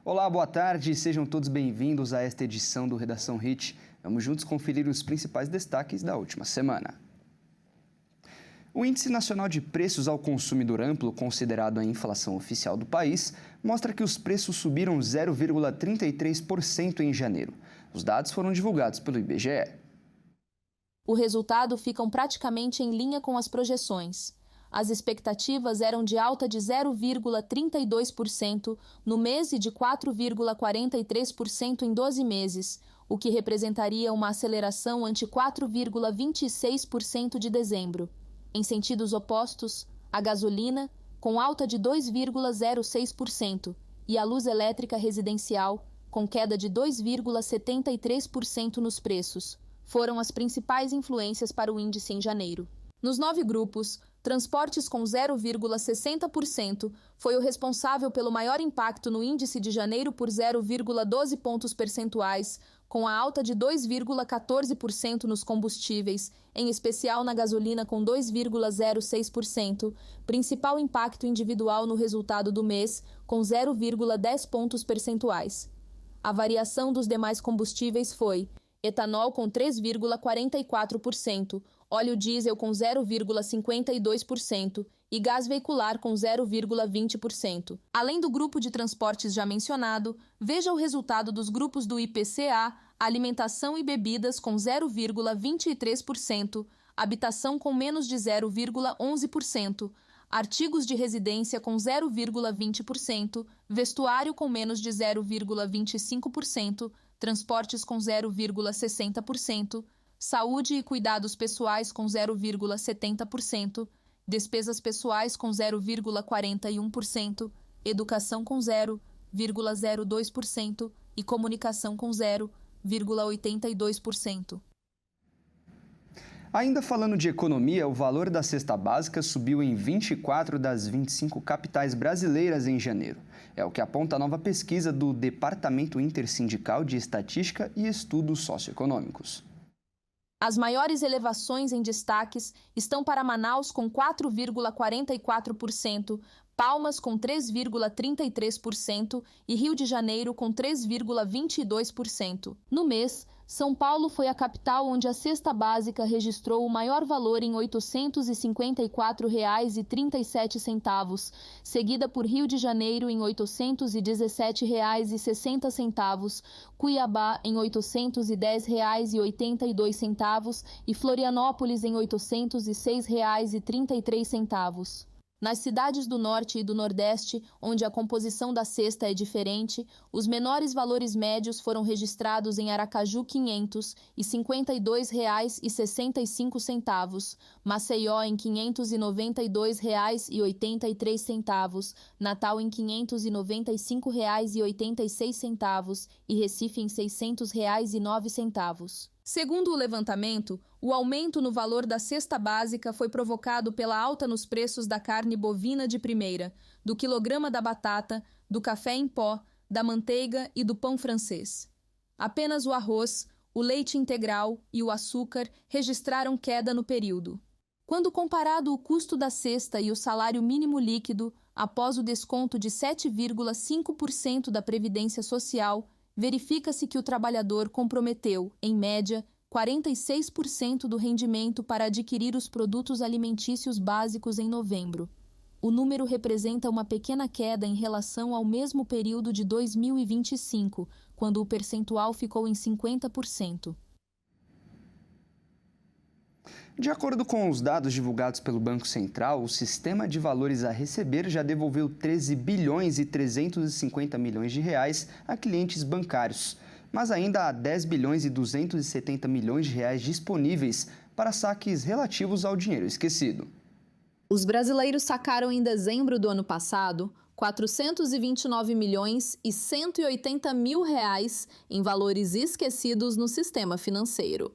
Olá, boa tarde, sejam todos bem-vindos a esta edição do Redação Hit. Vamos juntos conferir os principais destaques da última semana. O Índice Nacional de Preços ao Consumidor Amplo, considerado a inflação oficial do país, mostra que os preços subiram 0,33% em janeiro. Os dados foram divulgados pelo IBGE. O resultado fica praticamente em linha com as projeções. As expectativas eram de alta de 0,32% no mês e de 4,43% em 12 meses, o que representaria uma aceleração ante 4,26% de dezembro. Em sentidos opostos, a gasolina, com alta de 2,06%, e a luz elétrica residencial, com queda de 2,73% nos preços, foram as principais influências para o índice em janeiro. Nos 9 grupos, transportes com 0,60% foi o responsável pelo maior impacto no índice de janeiro por 0,12 pontos percentuais, com a alta de 2,14% nos combustíveis, em especial na gasolina com 2,06%, principal impacto individual no resultado do mês, com 0,10 pontos percentuais. A variação dos demais combustíveis foi etanol com 3,44%, óleo diesel com 0,52% e gás veicular com 0,20%. Além do grupo de transportes já mencionado, veja o resultado dos grupos do IPCA, alimentação e bebidas com 0,23%, habitação com menos de 0,11%, artigos de residência com 0,20%, vestuário com menos de 0,25%, transportes com 0,60%, saúde e cuidados pessoais com 0,70%, despesas pessoais com 0,41%, educação com 0,02% e comunicação com 0,82%. Ainda falando de economia, o valor da cesta básica subiu em 24 das 25 capitais brasileiras em janeiro. É o que aponta a nova pesquisa do Departamento Intersindical de Estatística e Estudos Socioeconômicos. As maiores elevações em destaques estão para Manaus com 4,44%, Palmas com 3,33% e Rio de Janeiro com 3,22%. No mês, São Paulo foi a capital onde a cesta básica registrou o maior valor em R$ 854,37, seguida por Rio de Janeiro em R$ 817,60, Cuiabá em R$ 810,82 e Florianópolis em R$ 806,33. Nas cidades do Norte e do Nordeste, onde a composição da cesta é diferente, os menores valores médios foram registrados em Aracaju, R$ 552,65, Maceió em R$ 592,83, Natal em R$ 595,86 e Recife em R$ 600,09. Segundo o levantamento, o aumento no valor da cesta básica foi provocado pela alta nos preços da carne bovina de primeira, do quilograma da batata, do café em pó, da manteiga e do pão francês. Apenas o arroz, o leite integral e o açúcar registraram queda no período. Quando comparado o custo da cesta e o salário mínimo líquido, após o desconto de 7,5% da Previdência Social, verifica-se que o trabalhador comprometeu, em média, 46% do rendimento para adquirir os produtos alimentícios básicos em novembro. O número representa uma pequena queda em relação ao mesmo período de 2025, quando o percentual ficou em 50%. De acordo com os dados divulgados pelo Banco Central, o sistema de valores a receber já devolveu 13 bilhões e 350 milhões de reais a clientes bancários, mas ainda há 10 bilhões e 270 milhões de reais disponíveis para saques relativos ao dinheiro esquecido. Os brasileiros sacaram em dezembro do ano passado 429 milhões e 180 mil reais em valores esquecidos no sistema financeiro.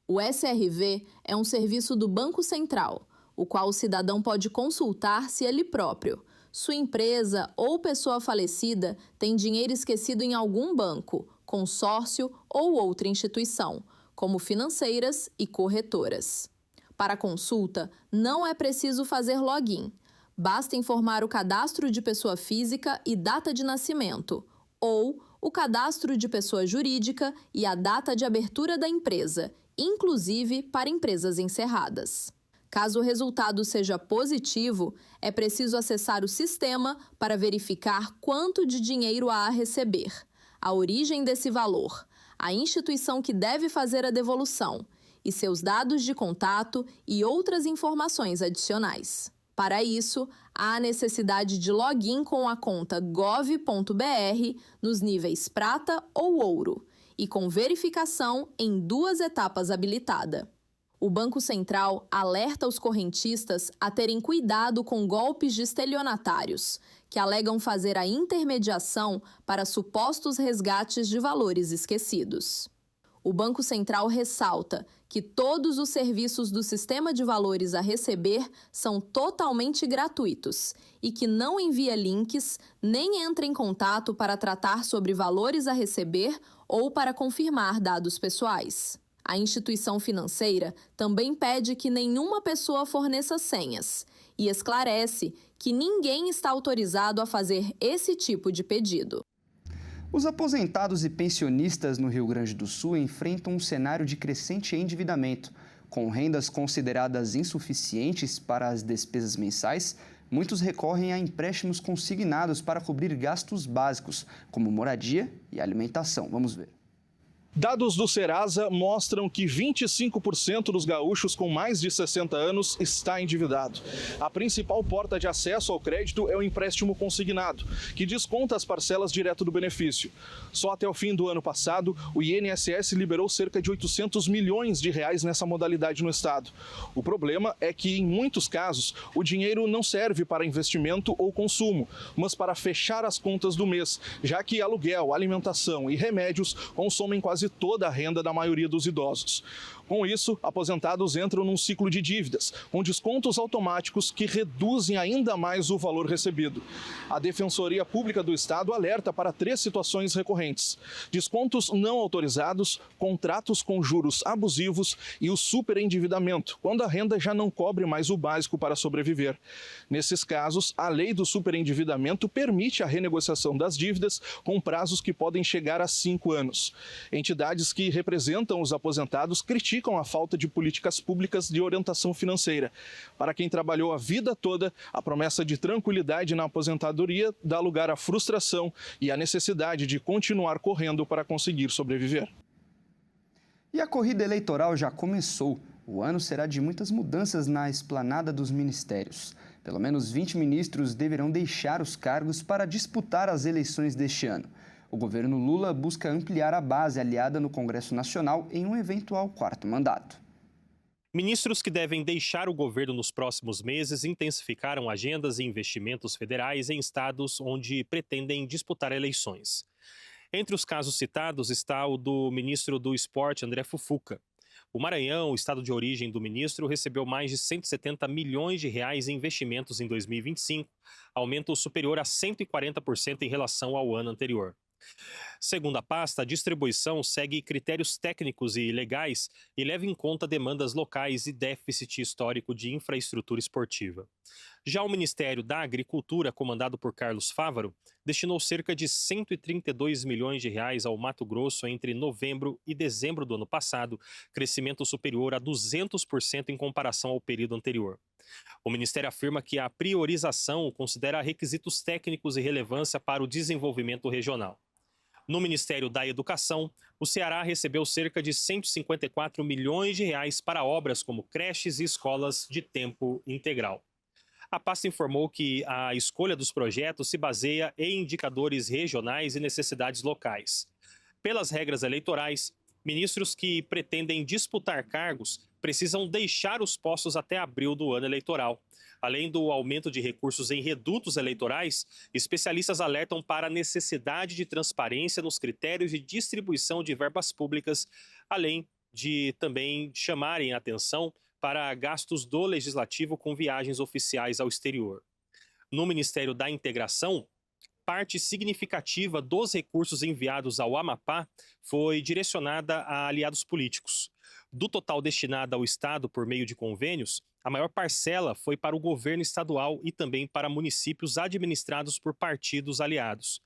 O SRV é um serviço do Banco Central, o qual o cidadão pode consultar se ele próprio, sua empresa ou pessoa falecida tem dinheiro esquecido em algum banco, consórcio ou outra instituição, como financeiras e corretoras. Para consulta, não é preciso fazer login. Basta informar o cadastro de pessoa física e data de nascimento, ou o cadastro de pessoa jurídica e a data de abertura da empresa, inclusive para empresas encerradas. Caso o resultado seja positivo, é preciso acessar o sistema para verificar quanto de dinheiro há a receber, a origem desse valor, a instituição que deve fazer a devolução e seus dados de contato e outras informações adicionais. Para isso, há a necessidade de login com a conta gov.br nos níveis prata ou ouro e com verificação em 2 etapas habilitada. O Banco Central alerta os correntistas a terem cuidado com golpes de estelionatários, que alegam fazer a intermediação para supostos resgates de valores esquecidos. O Banco Central ressalta que todos os serviços do sistema de valores a receber são totalmente gratuitos e que não envia links nem entra em contato para tratar sobre valores a receber ou para confirmar dados pessoais. A instituição financeira também pede que nenhuma pessoa forneça senhas e esclarece que ninguém está autorizado a fazer esse tipo de pedido. Os aposentados e pensionistas no Rio Grande do Sul enfrentam um cenário de crescente endividamento. Com rendas consideradas insuficientes para as despesas mensais, muitos recorrem a empréstimos consignados para cobrir gastos básicos, como moradia e alimentação. Vamos ver. Dados do Serasa mostram que 25% dos gaúchos com mais de 60 anos está endividado. A principal porta de acesso ao crédito é o empréstimo consignado, que desconta as parcelas direto do benefício. Só até o fim do ano passado, o INSS liberou cerca de 800 milhões de reais nessa modalidade no estado. O problema é que, em muitos casos, o dinheiro não serve para investimento ou consumo, mas para fechar as contas do mês, já que aluguel, alimentação e remédios consomem quase toda a renda da maioria dos idosos. Com isso, aposentados entram num ciclo de dívidas, com descontos automáticos que reduzem ainda mais o valor recebido. A Defensoria Pública do Estado alerta para 3 situações recorrentes: descontos não autorizados, contratos com juros abusivos e o superendividamento, quando a renda já não cobre mais o básico para sobreviver. Nesses casos, a lei do superendividamento permite a renegociação das dívidas com prazos que podem chegar a 5 anos. Entidades que representam os aposentados criticam a falta de políticas públicas de orientação financeira. Para quem trabalhou a vida toda, a promessa de tranquilidade na aposentadoria dá lugar à frustração e à necessidade de continuar correndo para conseguir sobreviver. E a corrida eleitoral já começou. O ano será de muitas mudanças na esplanada dos ministérios. Pelo menos 20 ministros deverão deixar os cargos para disputar as eleições deste ano. O governo Lula busca ampliar a base aliada no Congresso Nacional em um eventual 4º mandato. Ministros que devem deixar o governo nos próximos meses intensificaram agendas e investimentos federais em estados onde pretendem disputar eleições. Entre os casos citados está o do ministro do Esporte, André Fufuca. O Maranhão, o estado de origem do ministro, recebeu mais de 170 milhões de reais em investimentos em 2025, aumento superior a 140% em relação ao ano anterior. Segundo a pasta, a distribuição segue critérios técnicos e legais e leva em conta demandas locais e déficit histórico de infraestrutura esportiva. Já o Ministério da Agricultura, comandado por Carlos Fávaro, destinou cerca de 132 milhões de reais ao Mato Grosso entre novembro e dezembro do ano passado, crescimento superior a 200% em comparação ao período anterior. O Ministério afirma que a priorização considera requisitos técnicos e relevância para o desenvolvimento regional. No Ministério da Educação, o Ceará recebeu cerca de 154 milhões de reais para obras como creches e escolas de tempo integral. A pasta informou que a escolha dos projetos se baseia em indicadores regionais e necessidades locais. Pelas regras eleitorais, ministros que pretendem disputar cargos precisam deixar os postos até abril do ano eleitoral. Além do aumento de recursos em redutos eleitorais, especialistas alertam para a necessidade de transparência nos critérios de distribuição de verbas públicas, além de também chamarem a atenção para gastos do Legislativo com viagens oficiais ao exterior. No Ministério da Integração, parte significativa dos recursos enviados ao Amapá foi direcionada a aliados políticos. Do total destinado ao Estado por meio de convênios, a maior parcela foi para o governo estadual e também para municípios administrados por partidos aliados.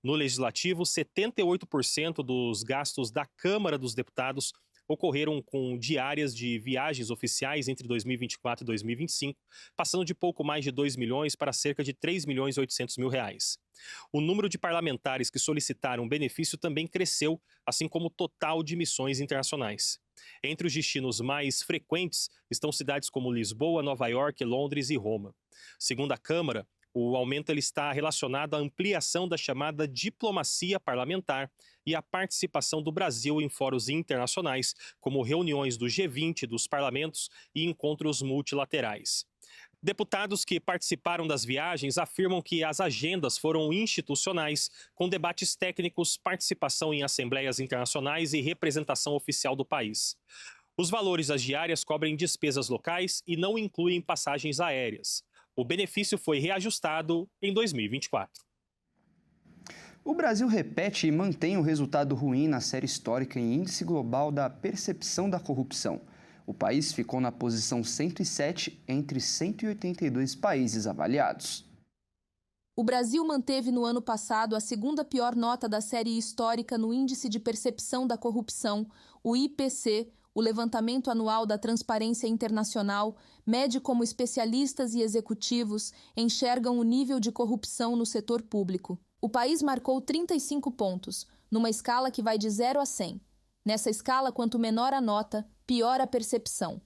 No Legislativo, 78% dos gastos da Câmara dos Deputados ocorreram com diárias de viagens oficiais entre 2024 e 2025, passando de pouco mais de 2 milhões para cerca de 3 milhões e 800 mil reais. O número de parlamentares que solicitaram benefício também cresceu, assim como o total de missões internacionais. Entre os destinos mais frequentes estão cidades como Lisboa, Nova York, Londres e Roma. Segundo a Câmara, o aumento está relacionado à ampliação da chamada diplomacia parlamentar e à participação do Brasil em fóruns internacionais, como reuniões do G20, dos parlamentos e encontros multilaterais. Deputados que participaram das viagens afirmam que as agendas foram institucionais, com debates técnicos, participação em assembleias internacionais e representação oficial do país. Os valores das diárias cobrem despesas locais e não incluem passagens aéreas. O benefício foi reajustado em 2024. O Brasil repete e mantém um resultado ruim na série histórica em Índice Global da Percepção da Corrupção. O país ficou na posição 107 entre 182 países avaliados. O Brasil manteve no ano passado a segunda pior nota da série histórica no Índice de Percepção da Corrupção, o IPC. O levantamento anual da Transparência Internacional mede como especialistas e executivos enxergam o nível de corrupção no setor público. O país marcou 35 pontos, numa escala que vai de 0 a 100. Nessa escala, quanto menor a nota, pior a percepção.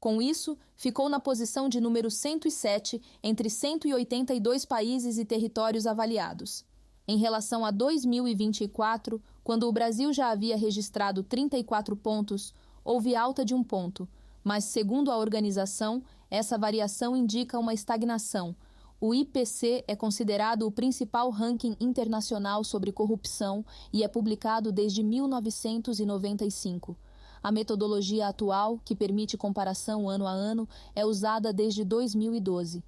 Com isso, ficou na posição de número 107 entre 182 países e territórios avaliados. Em relação a 2024, quando o Brasil já havia registrado 34 pontos, houve alta de 1 ponto, mas, segundo a organização, essa variação indica uma estagnação. O IPC é considerado o principal ranking internacional sobre corrupção e é publicado desde 1995. A metodologia atual, que permite comparação ano a ano, é usada desde 2012.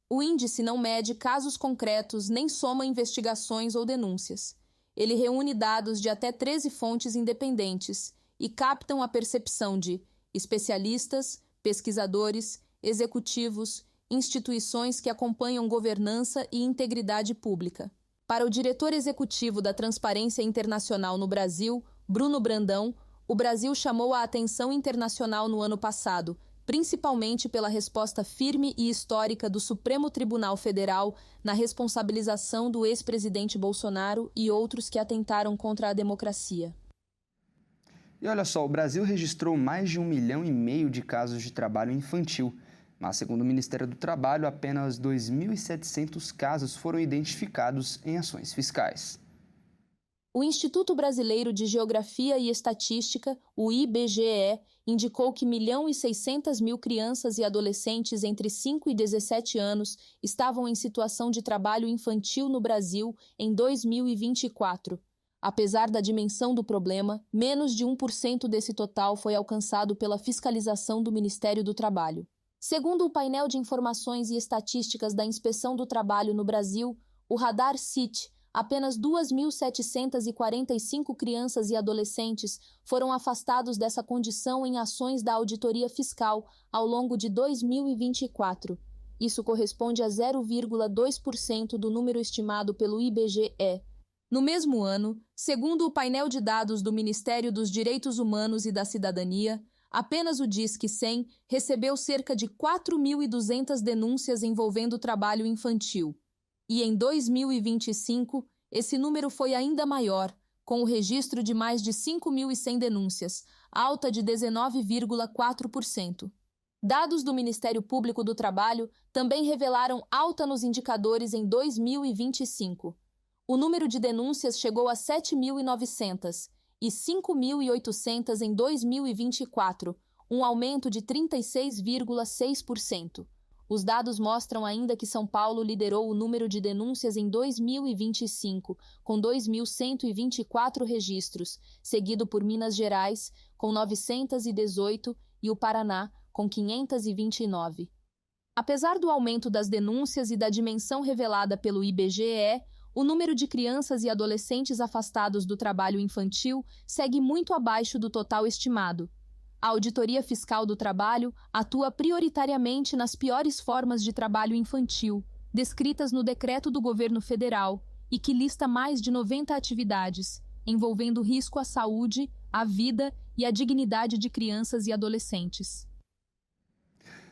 O índice não mede casos concretos nem soma investigações ou denúncias. Ele reúne dados de até 13 fontes independentes e captam a percepção de especialistas, pesquisadores, executivos, instituições que acompanham governança e integridade pública. Para o diretor executivo da Transparência Internacional no Brasil, Bruno Brandão, o Brasil chamou a atenção internacional no ano passado, principalmente pela resposta firme e histórica do Supremo Tribunal Federal na responsabilização do ex-presidente Bolsonaro e outros que atentaram contra a democracia. E olha só, o Brasil registrou mais de 1,5 milhão de casos de trabalho infantil, mas, segundo o Ministério do Trabalho, apenas 2.700 casos foram identificados em ações fiscais. O Instituto Brasileiro de Geografia e Estatística, o IBGE, indicou que 1.600.000 crianças e adolescentes entre 5 e 17 anos estavam em situação de trabalho infantil no Brasil em 2024. Apesar da dimensão do problema, menos de 1% desse total foi alcançado pela fiscalização do Ministério do Trabalho. Segundo o painel de informações e estatísticas da Inspeção do Trabalho no Brasil, o Radar CIT, apenas 2.745 crianças e adolescentes foram afastados dessa condição em ações da auditoria fiscal ao longo de 2024. Isso corresponde a 0,2% do número estimado pelo IBGE. No mesmo ano, segundo o painel de dados do Ministério dos Direitos Humanos e da Cidadania, apenas o Disque 100 recebeu cerca de 4.200 denúncias envolvendo trabalho infantil. E em 2025, esse número foi ainda maior, com o registro de mais de 5.100 denúncias, alta de 19,4%. Dados do Ministério Público do Trabalho também revelaram alta nos indicadores em 2025. O número de denúncias chegou a 7.900 e 5.800 em 2024, um aumento de 36,6%. Os dados mostram ainda que São Paulo liderou o número de denúncias em 2025, com 2.124 registros, seguido por Minas Gerais, com 918, e o Paraná, com 529. Apesar do aumento das denúncias e da dimensão revelada pelo IBGE, o número de crianças e adolescentes afastados do trabalho infantil segue muito abaixo do total estimado. A Auditoria Fiscal do Trabalho atua prioritariamente nas piores formas de trabalho infantil, descritas no decreto do governo federal, e que lista mais de 90 atividades, envolvendo risco à saúde, à vida e à dignidade de crianças e adolescentes.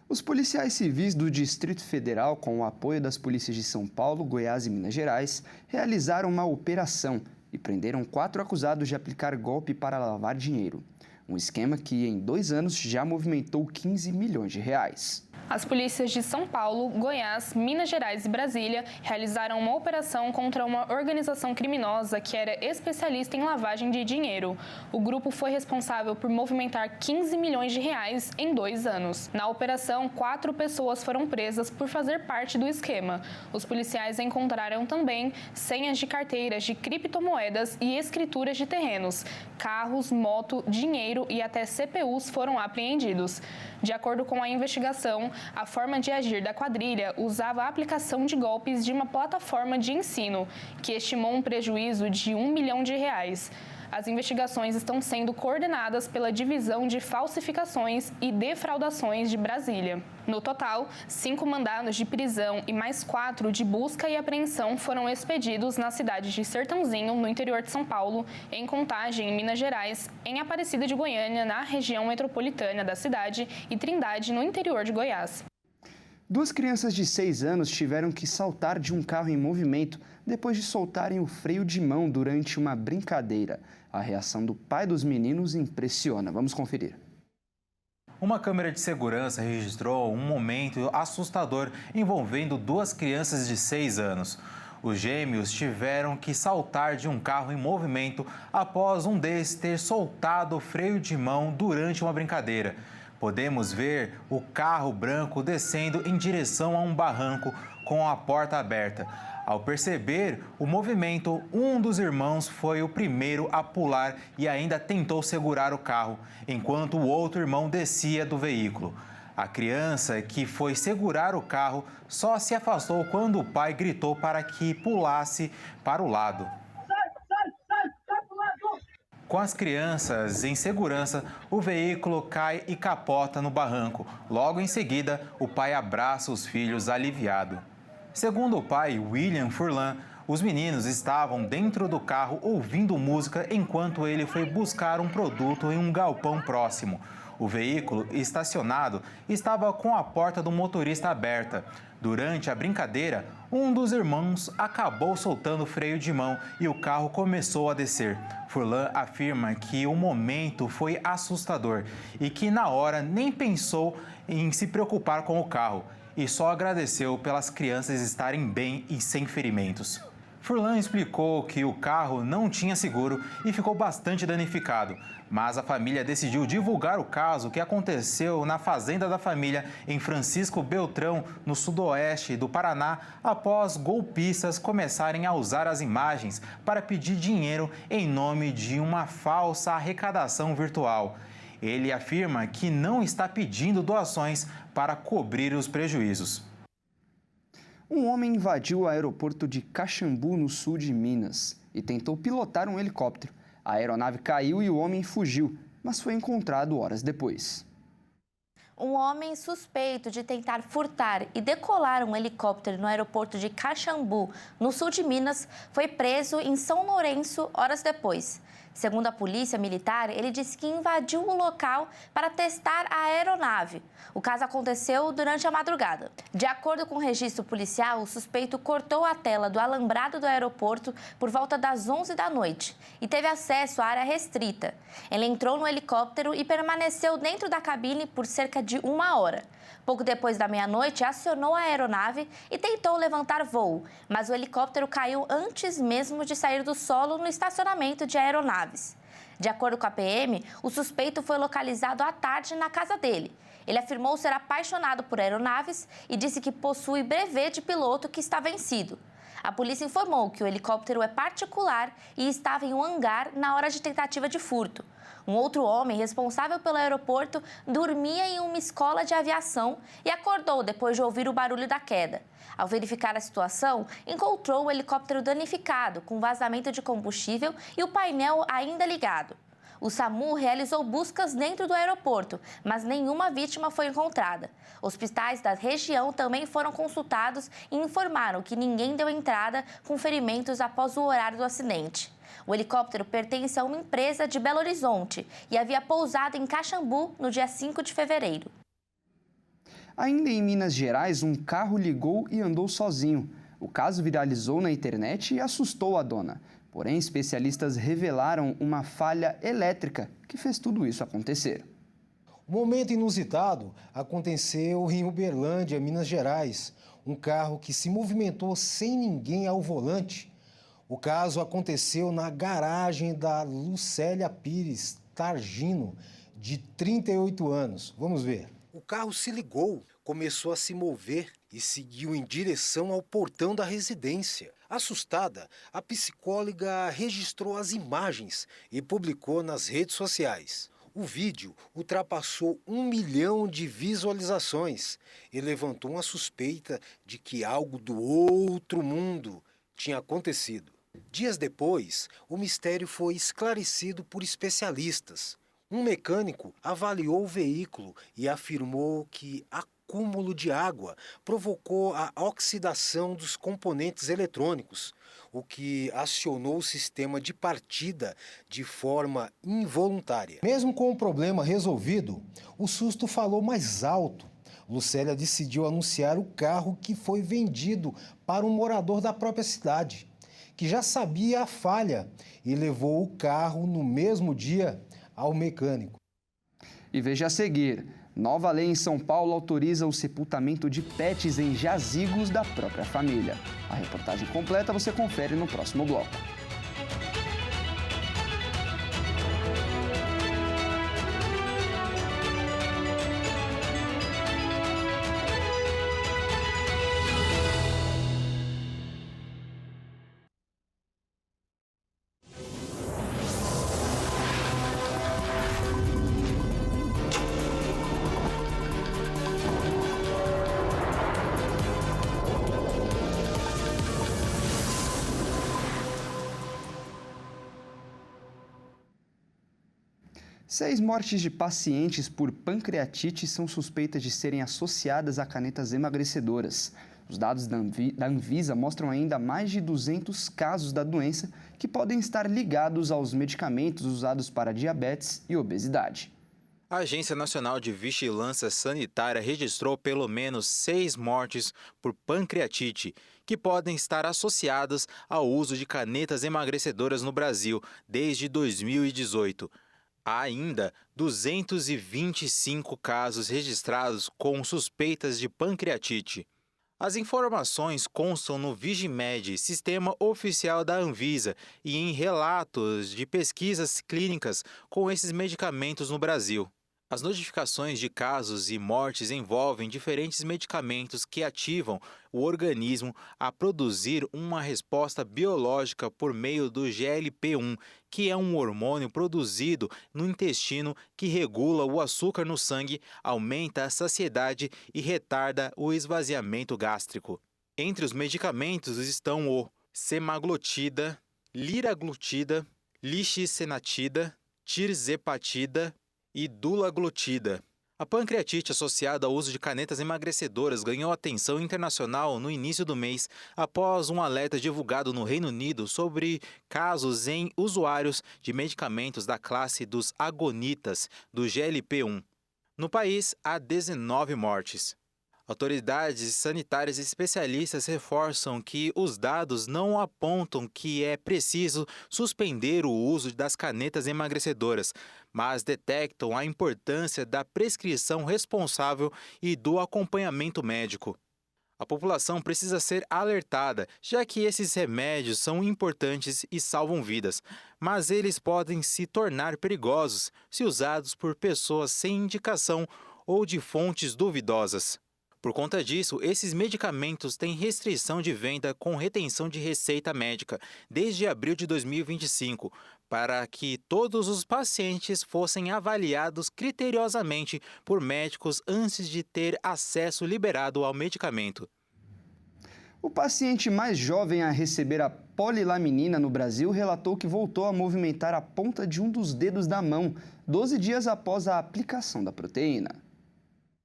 Os policiais civis do Distrito Federal, com o apoio das polícias de São Paulo, Goiás e Minas Gerais, realizaram uma operação e prenderam 4 acusados de aplicar golpe para lavar dinheiro. Um esquema que, em 2 anos, já movimentou 15 milhões de reais. As polícias de São Paulo, Goiás, Minas Gerais e Brasília realizaram uma operação contra uma organização criminosa que era especialista em lavagem de dinheiro. O grupo foi responsável por movimentar 15 milhões de reais em 2 anos. Na operação, 4 pessoas foram presas por fazer parte do esquema. Os policiais encontraram também senhas de carteiras de criptomoedas e escrituras de terrenos. Carros, moto, dinheiro e até CPUs foram apreendidos. De acordo com a investigação, a forma de agir da quadrilha usava a aplicação de golpes de uma plataforma de ensino, que estimou um prejuízo de R$1 milhão. As investigações estão sendo coordenadas pela Divisão de Falsificações e Defraudações de Brasília. No total, 5 mandados de prisão e mais 4 de busca e apreensão foram expedidos na cidade de Sertãozinho, no interior de São Paulo, em Contagem, em Minas Gerais, em Aparecida de Goiânia, na região metropolitana da cidade, e Trindade, no interior de Goiás. 2 crianças de 6 anos tiveram que saltar de um carro em movimento depois de soltarem o freio de mão durante uma brincadeira. A reação do pai dos meninos impressiona. Vamos conferir. Uma câmera de segurança registrou um momento assustador envolvendo 2 crianças de 6 anos. Os gêmeos tiveram que saltar de um carro em movimento após um deles ter soltado o freio de mão durante uma brincadeira. Podemos ver o carro branco descendo em direção a um barranco com a porta aberta. Ao perceber o movimento, um dos irmãos foi o primeiro a pular e ainda tentou segurar o carro, enquanto o outro irmão descia do veículo. A criança que foi segurar o carro só se afastou quando o pai gritou para que pulasse para o lado. Com as crianças em segurança, o veículo cai e capota no barranco. Logo em seguida, o pai abraça os filhos aliviado. Segundo o pai, William Furlan, os meninos estavam dentro do carro ouvindo música enquanto ele foi buscar um produto em um galpão próximo. O veículo estacionado estava com a porta do motorista aberta. Durante a brincadeira, um dos irmãos acabou soltando o freio de mão e o carro começou a descer. Furlan afirma que o momento foi assustador e que na hora nem pensou em se preocupar com o carro e só agradeceu pelas crianças estarem bem e sem ferimentos. Furlan explicou que o carro não tinha seguro e ficou bastante danificado, mas a família decidiu divulgar o caso que aconteceu na fazenda da família em Francisco Beltrão, no sudoeste do Paraná, após golpistas começarem a usar as imagens para pedir dinheiro em nome de uma falsa arrecadação virtual. Ele afirma que não está pedindo doações para cobrir os prejuízos. Um homem invadiu o aeroporto de Caxambu, no sul de Minas, e tentou pilotar um helicóptero. A aeronave caiu e o homem fugiu, mas foi encontrado horas depois. Um homem suspeito de tentar furtar e decolar um helicóptero no aeroporto de Caxambu, no sul de Minas, foi preso em São Lourenço horas depois. Segundo a polícia militar, ele disse que invadiu o local para testar a aeronave. O caso aconteceu durante a madrugada. De acordo com o registro policial, o suspeito cortou a tela do alambrado do aeroporto por volta das 11 da noite e teve acesso à área restrita. Ele entrou no helicóptero e permaneceu dentro da cabine por cerca de 1 hora. Pouco depois da meia-noite, acionou a aeronave e tentou levantar voo, mas o helicóptero caiu antes mesmo de sair do solo no estacionamento de aeronaves. De acordo com a PM, o suspeito foi localizado à tarde na casa dele. Ele afirmou ser apaixonado por aeronaves e disse que possui brevet de piloto que está vencido. A polícia informou que o helicóptero é particular e estava em um hangar na hora de tentativa de furto. Um outro homem responsável pelo aeroporto dormia em uma escola de aviação e acordou depois de ouvir o barulho da queda. Ao verificar a situação, encontrou o helicóptero danificado, com vazamento de combustível e o painel ainda ligado. O SAMU realizou buscas dentro do aeroporto, mas nenhuma vítima foi encontrada. Hospitais da região também foram consultados e informaram que ninguém deu entrada com ferimentos após o horário do acidente. O helicóptero pertence a uma empresa de Belo Horizonte e havia pousado em Caxambu no dia 5 de fevereiro. Ainda em Minas Gerais, um carro ligou e andou sozinho. O caso viralizou na internet e assustou a dona. Porém, especialistas revelaram uma falha elétrica que fez tudo isso acontecer. O momento inusitado aconteceu em Uberlândia, Minas Gerais. Um carro que se movimentou sem ninguém ao volante. O caso aconteceu na garagem da Lucélia Pires Targino, de 38 anos. Vamos ver. O carro se ligou, começou a se mover e seguiu em direção ao portão da residência. Assustada, a psicóloga registrou as imagens e publicou nas redes sociais. O vídeo ultrapassou 1 milhão de visualizações e levantou uma suspeita de que algo do outro mundo tinha acontecido. Dias depois, o mistério foi esclarecido por especialistas. Um mecânico avaliou o veículo e afirmou que acúmulo de água provocou a oxidação dos componentes eletrônicos, o que acionou o sistema de partida de forma involuntária. Mesmo com o problema resolvido, o susto falou mais alto. Lucélia decidiu anunciar o carro que foi vendido para um morador da própria cidade, que já sabia a falha e levou o carro no mesmo dia ao mecânico. E veja a seguir, nova lei em São Paulo autoriza o sepultamento de pets em jazigos da própria família. A reportagem completa você confere no próximo bloco. Seis mortes de pacientes por pancreatite são suspeitas de serem associadas a canetas emagrecedoras. Os dados da Anvisa mostram ainda mais de 200 casos da doença que podem estar ligados aos medicamentos usados para diabetes e obesidade. A Agência Nacional de Vigilância Sanitária registrou pelo menos 6 mortes por pancreatite, que podem estar associadas ao uso de canetas emagrecedoras no Brasil desde 2018. Há ainda 225 casos registrados com suspeitas de pancreatite. As informações constam no Vigimed, sistema oficial da Anvisa, e em relatos de pesquisas clínicas com esses medicamentos no Brasil. As notificações de casos e mortes envolvem diferentes medicamentos que ativam o organismo a produzir uma resposta biológica por meio do GLP-1, que é um hormônio produzido no intestino que regula o açúcar no sangue, aumenta a saciedade e retarda o esvaziamento gástrico. Entre os medicamentos estão o semaglutida, liraglutida, lixisenatida, tirzepatida e dulaglutida. A pancreatite associada ao uso de canetas emagrecedoras ganhou atenção internacional no início do mês, após um alerta divulgado no Reino Unido sobre casos em usuários de medicamentos da classe dos agonitas do GLP-1. No país, há 19 mortes. Autoridades sanitárias e especialistas reforçam que os dados não apontam que é preciso suspender o uso das canetas emagrecedoras, mas detectam a importância da prescrição responsável e do acompanhamento médico. A população precisa ser alertada, já que esses remédios são importantes e salvam vidas, mas eles podem se tornar perigosos se usados por pessoas sem indicação ou de fontes duvidosas. Por conta disso, esses medicamentos têm restrição de venda com retenção de receita médica desde abril de 2025, para que todos os pacientes fossem avaliados criteriosamente por médicos antes de ter acesso liberado ao medicamento. O paciente mais jovem a receber a polilaminina no Brasil relatou que voltou a movimentar a ponta de um dos dedos da mão, 12 dias após a aplicação da proteína.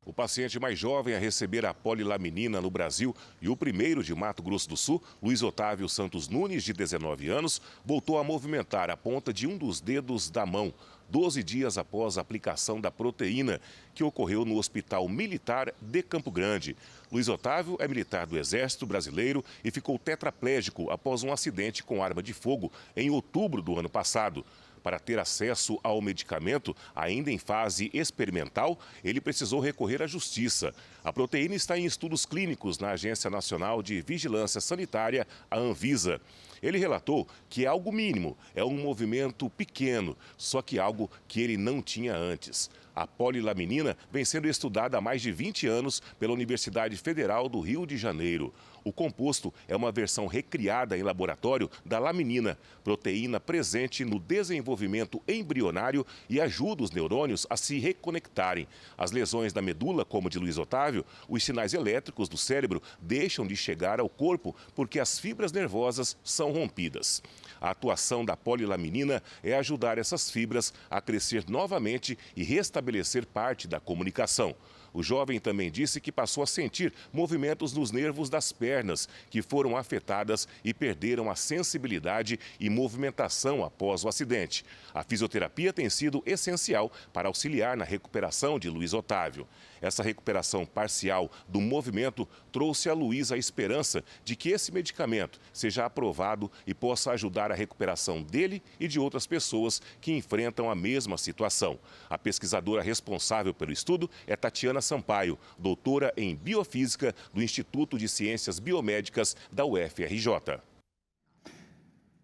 O paciente mais jovem a receber a polilaminina no Brasil e o primeiro de Mato Grosso do Sul, Luiz Otávio Santos Nunes, de 19 anos, voltou a movimentar a ponta de um dos dedos da mão, 12 dias após a aplicação da proteína, que ocorreu no Hospital Militar de Campo Grande. Luiz Otávio é militar do Exército Brasileiro e ficou tetraplégico após um acidente com arma de fogo em outubro do ano passado. Para ter acesso ao medicamento, ainda em fase experimental, ele precisou recorrer à justiça. A proteína está em estudos clínicos na Agência Nacional de Vigilância Sanitária, a Anvisa. Ele relatou que é algo mínimo, é um movimento pequeno, só que algo que ele não tinha antes. A polilaminina vem sendo estudada há mais de 20 anos pela Universidade Federal do Rio de Janeiro. O composto é uma versão recriada em laboratório da laminina, proteína presente no desenvolvimento embrionário e ajuda os neurônios a se reconectarem. As lesões da medula, como de Luiz Otávio, os sinais elétricos do cérebro deixam de chegar ao corpo porque as fibras nervosas são rompidas. A atuação da polilaminina é ajudar essas fibras a crescer novamente e restabelecer parte da comunicação. O jovem também disse que passou a sentir movimentos nos nervos das pernas, que foram afetadas e perderam a sensibilidade e movimentação após o acidente. A fisioterapia tem sido essencial para auxiliar na recuperação de Luiz Otávio. Essa recuperação parcial do movimento trouxe a Luiz a esperança de que esse medicamento seja aprovado e possa ajudar a recuperação dele e de outras pessoas que enfrentam a mesma situação. A pesquisadora responsável pelo estudo é Tatiana Sampaio, doutora em Biofísica do Instituto de Ciências Biomédicas da UFRJ.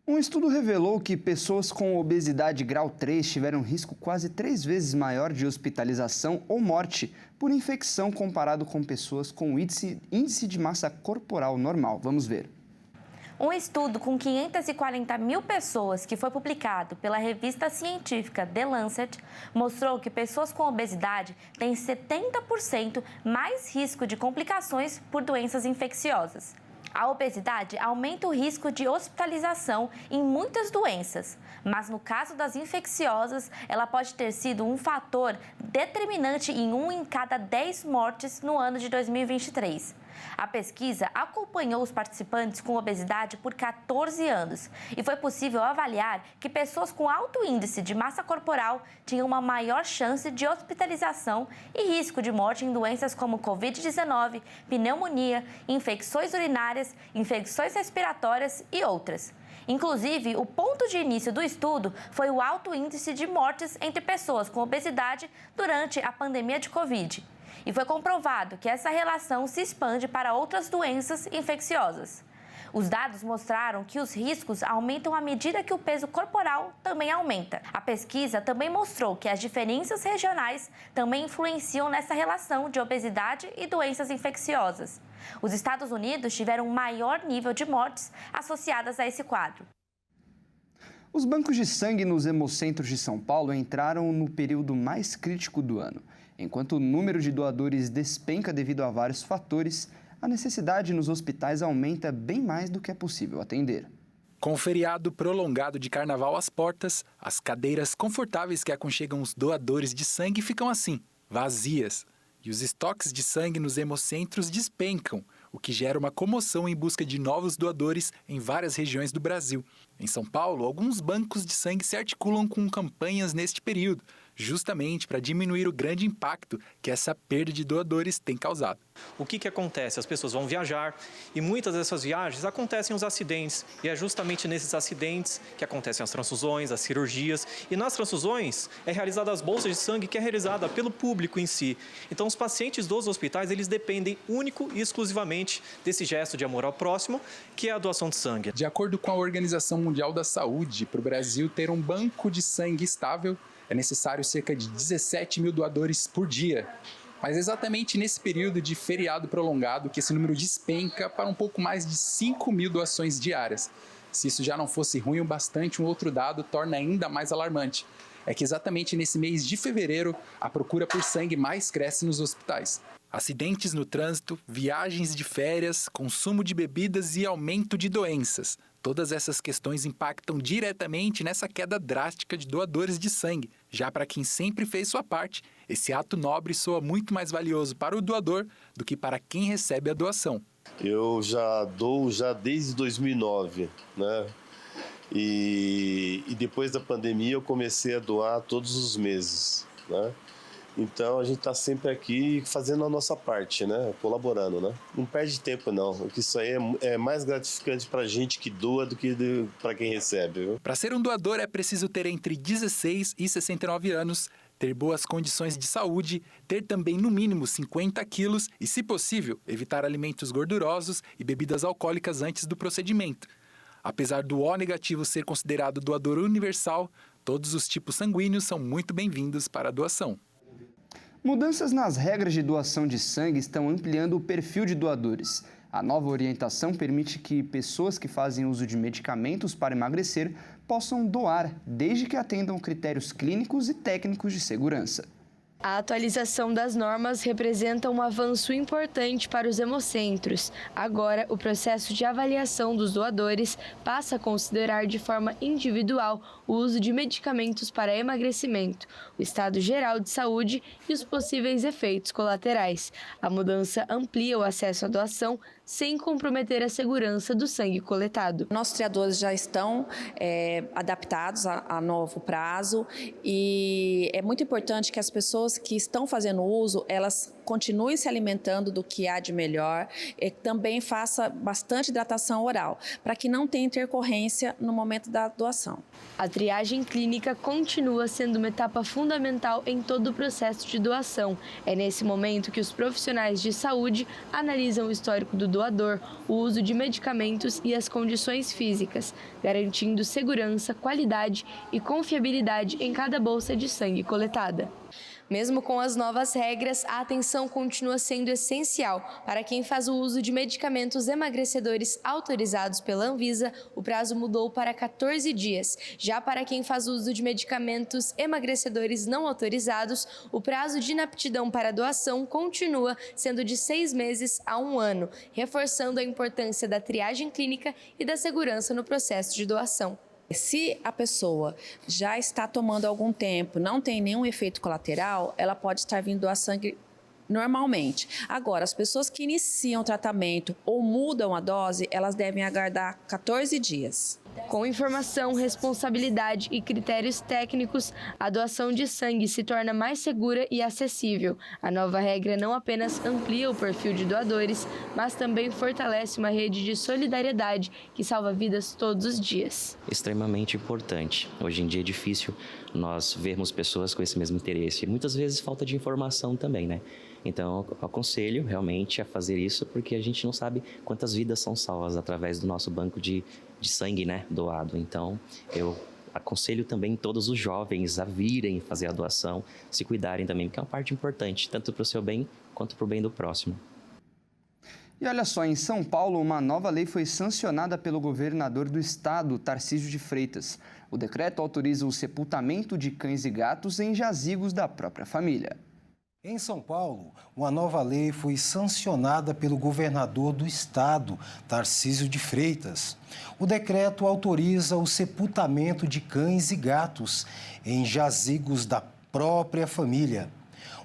Um estudo revelou que pessoas com obesidade grau 3 tiveram risco quase 3 vezes maior de hospitalização ou morte por infecção comparado com pessoas com índice de massa corporal normal. Vamos ver. Um estudo com 540 mil pessoas que foi publicado pela revista científica The Lancet mostrou que pessoas com obesidade têm 70% mais risco de complicações por doenças infecciosas. A obesidade aumenta o risco de hospitalização em muitas doenças, mas no caso das infecciosas, ela pode ter sido um fator determinante em 1 em cada 10 mortes no ano de 2023. A pesquisa acompanhou os participantes com obesidade por 14 anos e foi possível avaliar que pessoas com alto índice de massa corporal tinham uma maior chance de hospitalização e risco de morte em doenças como Covid-19, pneumonia, infecções urinárias, infecções respiratórias e outras. Inclusive, o ponto de início do estudo foi o alto índice de mortes entre pessoas com obesidade durante a pandemia de Covid. E foi comprovado que essa relação se expande para outras doenças infecciosas. Os dados mostraram que os riscos aumentam à medida que o peso corporal também aumenta. A pesquisa também mostrou que as diferenças regionais também influenciam nessa relação de obesidade e doenças infecciosas. Os Estados Unidos tiveram um maior nível de mortes associadas a esse quadro. Os bancos de sangue nos hemocentros de São Paulo entraram no período mais crítico do ano. Enquanto o número de doadores despenca devido a vários fatores, a necessidade nos hospitais aumenta bem mais do que é possível atender. Com o feriado prolongado de carnaval às portas, as cadeiras confortáveis que aconchegam os doadores de sangue ficam assim, vazias. E os estoques de sangue nos hemocentros despencam, o que gera uma comoção em busca de novos doadores em várias regiões do Brasil. Em São Paulo, alguns bancos de sangue se articulam com campanhas neste período, justamente para diminuir o grande impacto que essa perda de doadores tem causado. O que acontece? As pessoas vão viajar e muitas dessas viagens acontecem os acidentes. E é justamente nesses acidentes que acontecem as transfusões, as cirurgias. E nas transfusões é realizada as bolsas de sangue que é realizada pelo público em si. Então os pacientes dos hospitais eles dependem único e exclusivamente desse gesto de amor ao próximo, que é a doação de sangue. De acordo com a Organização Mundial da Saúde, para o Brasil ter um banco de sangue estável, é necessário cerca de 17 mil doadores por dia. Mas é exatamente nesse período de feriado prolongado que esse número despenca para um pouco mais de 5 mil doações diárias. Se isso já não fosse ruim o bastante, um outro dado torna ainda mais alarmante. É que exatamente nesse mês de fevereiro, a procura por sangue mais cresce nos hospitais. Acidentes no trânsito, viagens de férias, consumo de bebidas e aumento de doenças. Todas essas questões impactam diretamente nessa queda drástica de doadores de sangue. Já para quem sempre fez sua parte, esse ato nobre soa muito mais valioso para o doador do que para quem recebe a doação. Eu já dou desde 2009, né? E depois da pandemia eu comecei a doar todos os meses, né? Então a gente está sempre aqui fazendo a nossa parte, né? Colaborando, né? Não perde tempo não, porque isso aí é mais gratificante para a gente que doa do que para quem recebe. Para ser um doador é preciso ter entre 16 e 69 anos, ter boas condições de saúde, ter também no mínimo 50 quilos e, se possível, evitar alimentos gordurosos e bebidas alcoólicas antes do procedimento. Apesar do O negativo ser considerado doador universal, todos os tipos sanguíneos são muito bem-vindos para a doação. Mudanças nas regras de doação de sangue estão ampliando o perfil de doadores. A nova orientação permite que pessoas que fazem uso de medicamentos para emagrecer possam doar, desde que atendam critérios clínicos e técnicos de segurança. A atualização das normas representa um avanço importante para os hemocentros. Agora, o processo de avaliação dos doadores passa a considerar de forma individual o uso de medicamentos para emagrecimento, o estado geral de saúde e os possíveis efeitos colaterais. A mudança amplia o acesso à doação sem comprometer a segurança do sangue coletado. Nossos triadores já estão adaptados a novo prazo e é muito importante que as pessoas que estão fazendo uso, elas continuem se alimentando do que há de melhor e também faça bastante hidratação oral, para que não tenha intercorrência no momento da doação. A triagem clínica continua sendo uma etapa fundamental em todo o processo de doação. É nesse momento que os profissionais de saúde analisam o histórico do doador, o uso de medicamentos e as condições físicas, garantindo segurança, qualidade e confiabilidade em cada bolsa de sangue coletada. Mesmo com as novas regras, a atenção continua sendo essencial. Para quem faz o uso de medicamentos emagrecedores autorizados pela Anvisa, o prazo mudou para 14 dias. Já para quem faz uso de medicamentos emagrecedores não autorizados, o prazo de inaptidão para doação continua sendo de 6 meses a 1 ano, reforçando a importância da triagem clínica e da segurança no processo de doação. Se a pessoa já está tomando algum tempo, não tem nenhum efeito colateral, ela pode estar vindo doar sangue normalmente. Agora, as pessoas que iniciam o tratamento ou mudam a dose, elas devem aguardar 14 dias. Com informação, responsabilidade e critérios técnicos, a doação de sangue se torna mais segura e acessível. A nova regra não apenas amplia o perfil de doadores, mas também fortalece uma rede de solidariedade que salva vidas todos os dias. Extremamente importante. Hoje em dia é difícil nós vermos pessoas com esse mesmo interesse. Muitas vezes falta de informação também, né? Então, eu aconselho realmente a fazer isso, porque a gente não sabe quantas vidas são salvas através do nosso banco de sangue, né, doado. Então, eu aconselho também todos os jovens a virem fazer a doação, se cuidarem também, porque é uma parte importante, tanto para o seu bem quanto para o bem do próximo. E olha só, em São Paulo, uma nova lei foi sancionada pelo governador do estado, Tarcísio de Freitas. O decreto autoriza o sepultamento de cães e gatos em jazigos da própria família. Em São Paulo, uma nova lei foi sancionada pelo governador do estado, Tarcísio de Freitas. O decreto autoriza o sepultamento de cães e gatos em jazigos da própria família.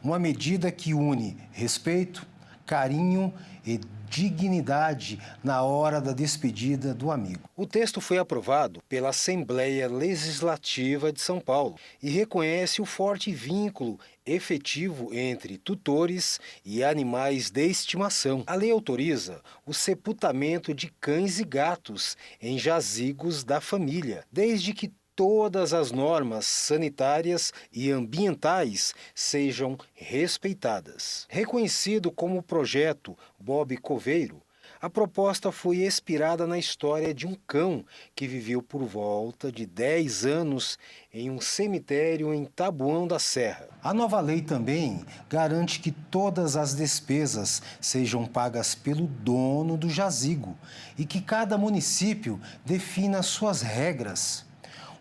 Uma medida que une respeito, carinho e dignidade na hora da despedida do amigo. O texto foi aprovado pela Assembleia Legislativa de São Paulo e reconhece o forte vínculo efetivo entre tutores e animais de estimação. A lei autoriza o sepultamento de cães e gatos em jazigos da família, desde que todas as normas sanitárias e ambientais sejam respeitadas. Reconhecido como projeto Bob Coveiro, a proposta foi inspirada na história de um cão que viveu por volta de 10 anos em um cemitério em Taboão da Serra. A nova lei também garante que todas as despesas sejam pagas pelo dono do jazigo e que cada município defina suas regras.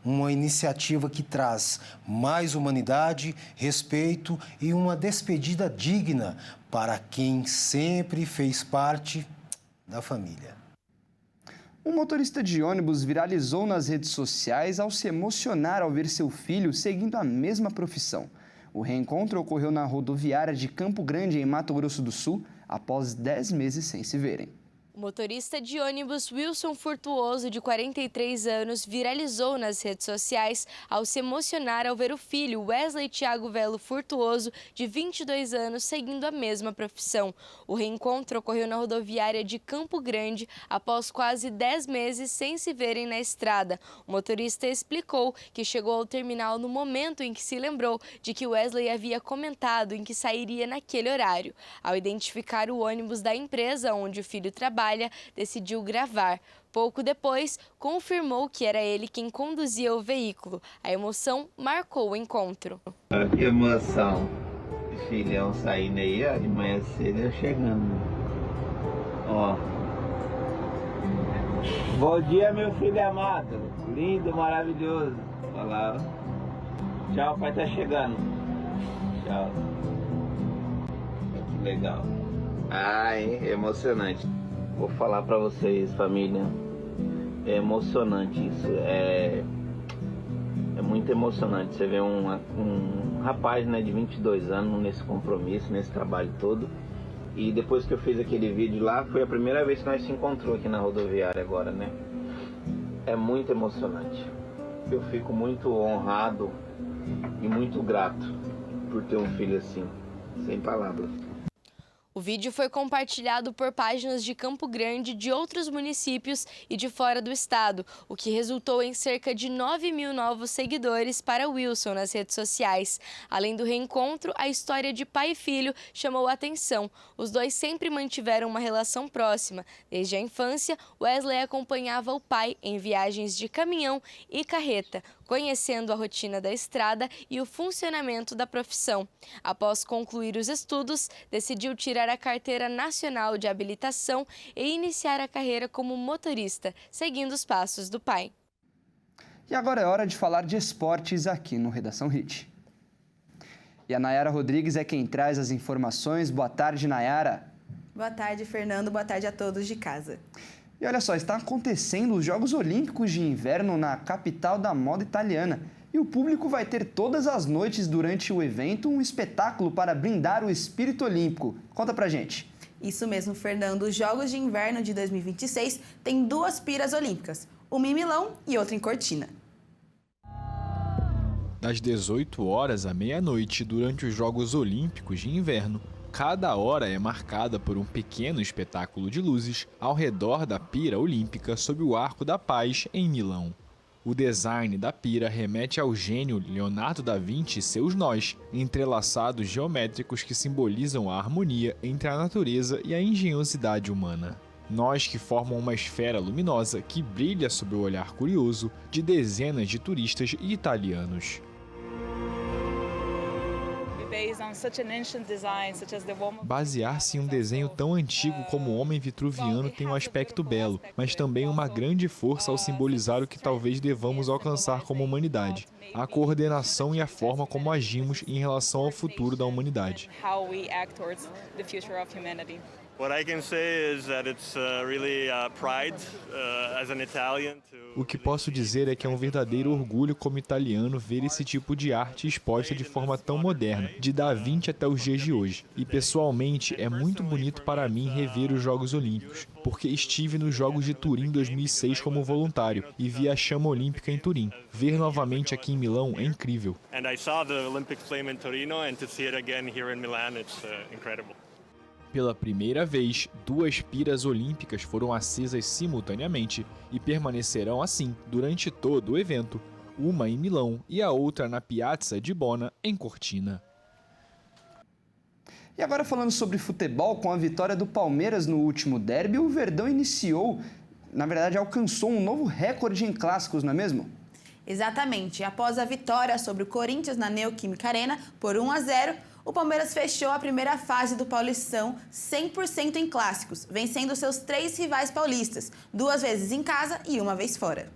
uma iniciativa que traz mais humanidade, respeito e uma despedida digna para quem sempre fez parte da família. Um motorista de ônibus viralizou nas redes sociais ao se emocionar ao ver seu filho seguindo a mesma profissão. O reencontro ocorreu na rodoviária de Campo Grande, em Mato Grosso do Sul, após 10 meses sem se verem. O motorista de ônibus Wilson Furtuoso, de 43 anos, viralizou nas redes sociais ao se emocionar ao ver o filho, Wesley Thiago Velo Furtuoso, de 22 anos, seguindo a mesma profissão. O reencontro ocorreu na rodoviária de Campo Grande após quase 10 meses sem se verem na estrada. O motorista explicou que chegou ao terminal no momento em que se lembrou de que Wesley havia comentado em que sairia naquele horário. Ao identificar o ônibus da empresa onde o filho trabalha, decidiu gravar. Pouco depois, confirmou que era ele quem conduzia o veículo. A emoção marcou o encontro. Que emoção. O filhão saindo aí, ó, de manhã cedo eu chegando. Ó. Bom dia, meu filho amado. Lindo, maravilhoso. Olha lá, ó. Tchau, pai tá chegando. Tchau. Que legal. Ai, emocionante. Vou falar pra vocês, família, é emocionante isso, é muito emocionante. Você vê um rapaz, né, de 22 anos nesse compromisso, nesse trabalho todo, e depois que eu fiz aquele vídeo lá, foi a primeira vez que nós se encontrou aqui na rodoviária agora, né? É muito emocionante. Eu fico muito honrado e muito grato por ter um filho assim, sem palavras. O vídeo foi compartilhado por páginas de Campo Grande, de outros municípios e de fora do estado, o que resultou em cerca de 9 mil novos seguidores para Wilson nas redes sociais. Além do reencontro, a história de pai e filho chamou a atenção. Os dois sempre mantiveram uma relação próxima. Desde a infância, Wesley acompanhava o pai em viagens de caminhão e carreta, conhecendo a rotina da estrada e o funcionamento da profissão. Após concluir os estudos, decidiu tirar a Carteira Nacional de Habilitação e iniciar a carreira como motorista, seguindo os passos do pai. E agora é hora de falar de esportes aqui no Redação Hit. E a Nayara Rodrigues é quem traz as informações. Boa tarde, Nayara. Boa tarde, Fernando. Boa tarde a todos de casa. E olha só, está acontecendo os Jogos Olímpicos de Inverno na capital da moda italiana. E o público vai ter todas as noites durante o evento um espetáculo para brindar o espírito olímpico. Conta pra gente. Isso mesmo, Fernando. Os Jogos de Inverno de 2026 têm 2 piras olímpicas, uma em Milão e outra em Cortina. Das 18 horas à meia-noite, durante os Jogos Olímpicos de Inverno, cada hora é marcada por um pequeno espetáculo de luzes ao redor da pira olímpica sob o Arco da Paz, em Milão. O design da pira remete ao gênio Leonardo da Vinci e seus nós, entrelaçados geométricos que simbolizam a harmonia entre a natureza e a engenhosidade humana. Nós que formam uma esfera luminosa que brilha sob o olhar curioso de dezenas de turistas e italianos. Basear-se em um desenho tão antigo como o Homem Vitruviano tem um aspecto belo, mas também uma grande força ao simbolizar o que talvez devamos alcançar como humanidade: a coordenação e a forma como agimos em relação ao futuro da humanidade. O que posso dizer é que é um verdadeiro orgulho como italiano ver esse tipo de arte exposta de forma tão moderna, de Da Vinci até os dias de hoje. E pessoalmente é muito bonito para mim rever os Jogos Olímpicos, porque estive nos Jogos de Turim 2006 como voluntário e vi a chama olímpica em Turim. Ver novamente aqui em Milão é incrível. Pela primeira vez, 2 piras olímpicas foram acesas simultaneamente e permanecerão assim durante todo o evento, uma em Milão e a outra na Piazza di Bona, em Cortina. E agora falando sobre futebol, com a vitória do Palmeiras no último derby, o Verdão alcançou um novo recorde em clássicos, não é mesmo? Exatamente. Após a vitória sobre o Corinthians na Neoquímica Arena por 1-0, o Palmeiras fechou a primeira fase do Paulistão 100% em clássicos, vencendo seus 3 rivais paulistas, 2 vezes em casa e 1 vez fora.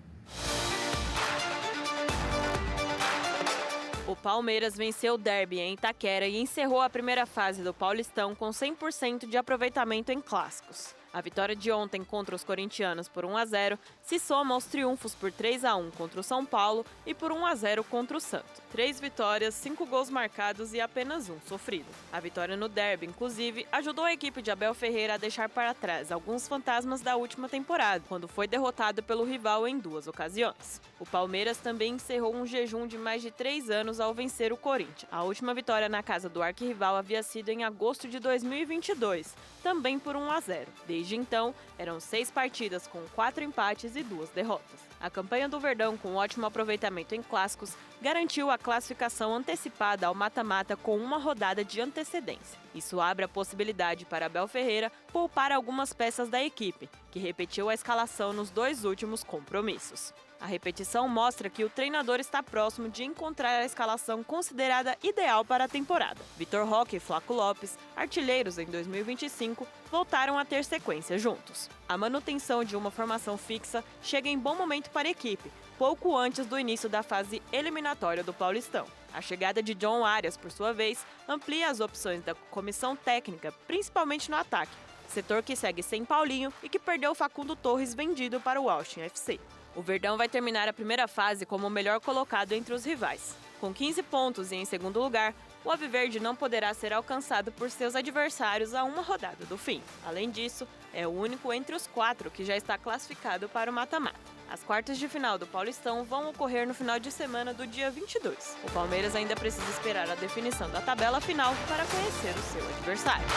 O Palmeiras venceu o derby em Itaquera e encerrou a primeira fase do Paulistão com 100% de aproveitamento em clássicos. A vitória de ontem contra os corintianos por 1-0 se soma aos triunfos por 3-1 contra o São Paulo e por 1-0 contra o Santos. 3 vitórias, 5 gols marcados e apenas 1 sofrido. A vitória no derby, inclusive, ajudou a equipe de Abel Ferreira a deixar para trás alguns fantasmas da última temporada, quando foi derrotado pelo rival em 2 ocasiões. O Palmeiras também encerrou um jejum de mais de 3 anos ao vencer o Corinthians. A última vitória na casa do arquirrival havia sido em agosto de 2022, também por 1-0. Desde então, eram 6 partidas com 4 empates e 2 derrotas. A campanha do Verdão, com ótimo aproveitamento em clássicos, garantiu a classificação antecipada ao mata-mata com uma rodada de antecedência. Isso abre a possibilidade para Abel Ferreira poupar algumas peças da equipe, que repetiu a escalação nos 2 últimos compromissos. A repetição mostra que o treinador está próximo de encontrar a escalação considerada ideal para a temporada. Vitor Roque e Flaco Lopes, artilheiros em 2025, voltaram a ter sequência juntos. A manutenção de uma formação fixa chega em bom momento para a equipe, pouco antes do início da fase eliminatória do Paulistão. A chegada de John Arias, por sua vez, amplia as opções da comissão técnica, principalmente no ataque, setor que segue sem Paulinho e que perdeu Facundo Torres vendido para o Austin FC. O Verdão vai terminar a primeira fase como o melhor colocado entre os rivais. Com 15 pontos e em segundo lugar, o Alviverde não poderá ser alcançado por seus adversários a uma rodada do fim. Além disso, é o único entre os 4 que já está classificado para o mata-mata. As quartas de final do Paulistão vão ocorrer no final de semana do dia 22. O Palmeiras ainda precisa esperar a definição da tabela final para conhecer o seu adversário.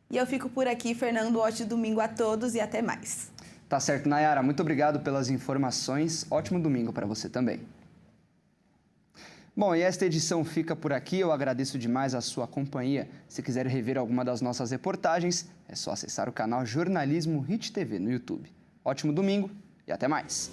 E eu fico por aqui, Fernando. Ótimo domingo a todos e até mais. Tá certo, Nayara. Muito obrigado pelas informações. Ótimo domingo para você também. Bom, e esta edição fica por aqui. Eu agradeço demais a sua companhia. Se quiser rever alguma das nossas reportagens, é só acessar o canal Jornalismo Hit TV no YouTube. Ótimo domingo e até mais.